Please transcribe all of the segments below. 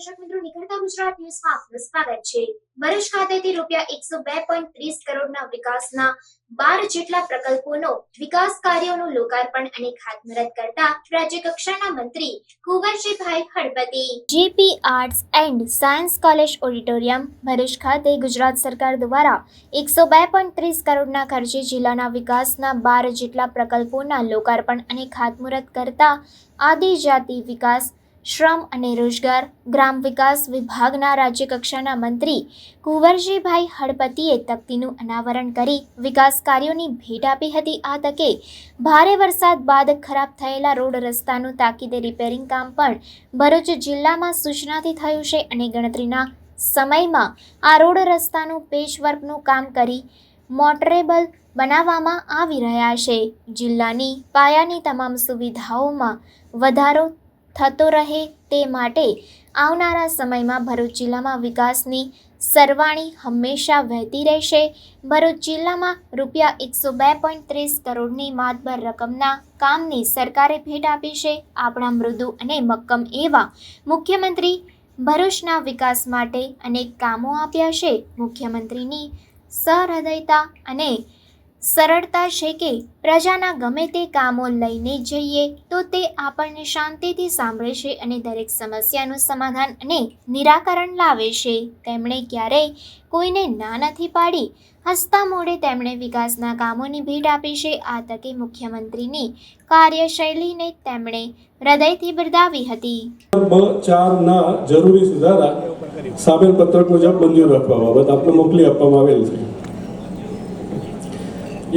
દર્શક મિત્રો, નીકળતા ગુજરાત ન્યૂઝમાં આપનું સ્વાગત છે। ભરૂચ ખાતેથી રૂપિયા 102.30 કરોડના વિકાસના 12 જેટલા પ્રકલ્પોનો વિકાસ કાર્યોનું લોકાર્પણ અને ખાતમુહૂર્ત કરતા રાજ્ય કક્ષાના મંત્રી Kunvarjibhai Halpati. GP arts and science college auditorium Bharuch ખાતે ગુજરાત સરકાર દ્વારા 102.30 કરોડના ખર્ચે જિલ્લાના વિકાસના 12 જેટલા પ્રકલ્પોના લોકાર્પણ અને ખાતમુહૂર્ત કરતા આદિજાતિ વિકાસ, શ્રમ અને રોજગાર, ગ્રામ વિકાસ વિભાગના રાજ્ય કક્ષાના મંત્રી કુંવરજીભાઈ હળપતિએ તકતીનું અનાવરણ કરી વિકાસ કાર્યોની ભેટ આપી હતી। આ તકે ભારે વરસાદ બાદ ખરાબ થયેલા રોડ રસ્તાનું તાકીદે રિપેરિંગ કામ પણ ભરૂચ જિલ્લામાં સૂચનાથી થયું છે અને ગણતરીના સમયમાં આ રોડ રસ્તાનું પેચવર્કનું કામ કરી મોટરેબલ બનાવવામાં આવી રહ્યા છે। જિલ્લાની પાયાની તમામ સુવિધાઓમાં વધારો થતો રહે તે માટે આવનારા સમયમાં ભરૂચ જિલ્લામાં વિકાસની સરવાણી હંમેશા વહેતી રહેશે। ભરૂચ જિલ્લામાં રૂપિયા 102.30 કરોડની માતબર રકમના કામની સરકારે ભેટ આપી છે। આપણા મૃદુ અને મક્કમ એવા મુખ્યમંત્રી ભરૂચના વિકાસ માટે અનેક કામો આપ્યા છે। મુખ્યમંત્રીની સહૃદયતા અને સરળતા છે કે પ્રજાના ગમે તે કામો લઈને જઈએ તો તે આપણને શાંતિથી સાંભળે છે અને દરેક સમસ્યાનું સમાધાન અને નિરાકરણ લાવે છે। તેમણે ક્યારેય કોઈને ના નથી પાડી, હસતા મોઢે તેમણે વિકાસના કામોની ભેટ આપી છે। આ તકે મુખ્યમંત્રીની કાર્યશૈલીને તેમણે હૃદયથી બિરદાવી હતી। બ4ના જરૂરી સુધારા સામેલ પત્રક મુજબ મંજૂર રાખવા બાબત આપને મોકલી આપવામાં આવેલ છે।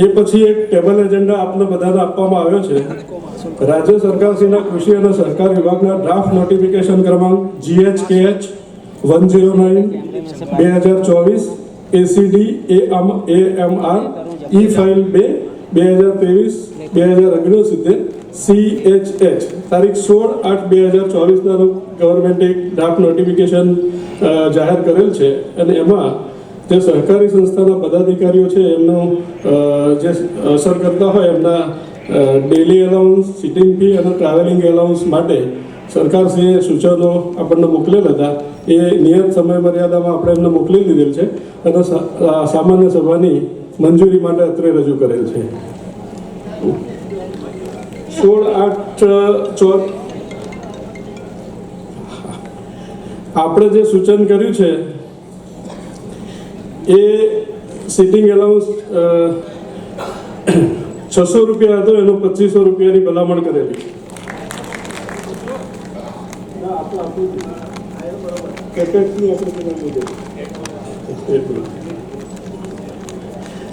એ પછી એક ટેબલ એજન્ડા આપને બધાને આપવામાં આવ્યો છે। રાજ્ય સરકારશ્રીના કૃષિ અને સહકાર વિભાગના ડ્રાફ્ટ નોટિફિકેશન ક્રમાંક GHKH 109/2024 ACD AMR E file 2/2023-2079 CHH તારીખ 16/8/2024 ના ગવર્મેન્ટે એક ડ્રાફ્ટ નોટિફિકેશન જાહેર કરેલ છે અને એમાં જે સહકારી સંસ્થાના પદાધિકારીઓ છે એમનું જે અસર કરતા હોય એમના ડેલી એલાઉન્સ, સિટિંગ ફી અને ટ્રાવેલિંગ એલાઉન્સ માટે સરકારશ્રીએ સૂચનો આપણને મોકલેલ હતા। એ નિયત સમય મર્યાદામાં આપણે એમને મોકલી દીધેલ છે અને સામાન્ય સભાની મંજૂરી માટે અત્રે રજૂ કરેલ છે। 16/8 આપણે જે સૂચન કર્યું છે એ સિટિંગ એલાઉન્સ 600 રૂપિયા હતો, એનો 2500 રૂપિયાની ભલામણ કરેલી।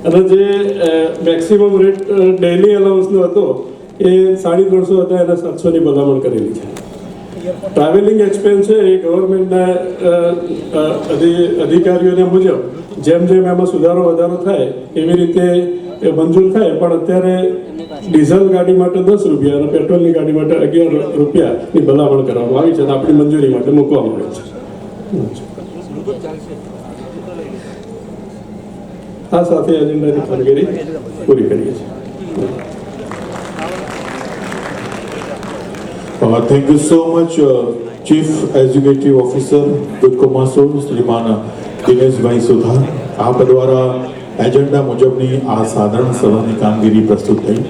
અને જે મેક્સિમમ રેટ ડેલી એલાઉન્સનો હતો એ 350 હતા, એને 700ની ભલામણ કરેલી છે। ટ્રાવેલિંગ એક્સપેન્સ છે એ ગવર્મેન્ટના અધિકારીઓને મુજબ જેમ જેમ એમાં સુધારો વધારો થાય એવી રીતે મંજૂર થાય, પણ અત્યારે ડીઝલ ગાડી માટે 10 રૂપિયા અને પેટ્રોલની ગાડી માટે 11 રૂપિયાની ભલામણ કરવામાં આવી છે અને આપણી મંજૂરી માટે મૂકવામાં આવે છે। આ સાથે એજન્ડાની કામગીરી પૂરી કરીએ છીએ। Thank you so much, Chief Executive Officer Kutkumaso શ્રીમાન દિનેશભાઈ સુથાર। આપ દ્વારા એજન્ડા મુજબની આ સાધારણ સભાની કામગીરી પ્રસ્તુત થઈ।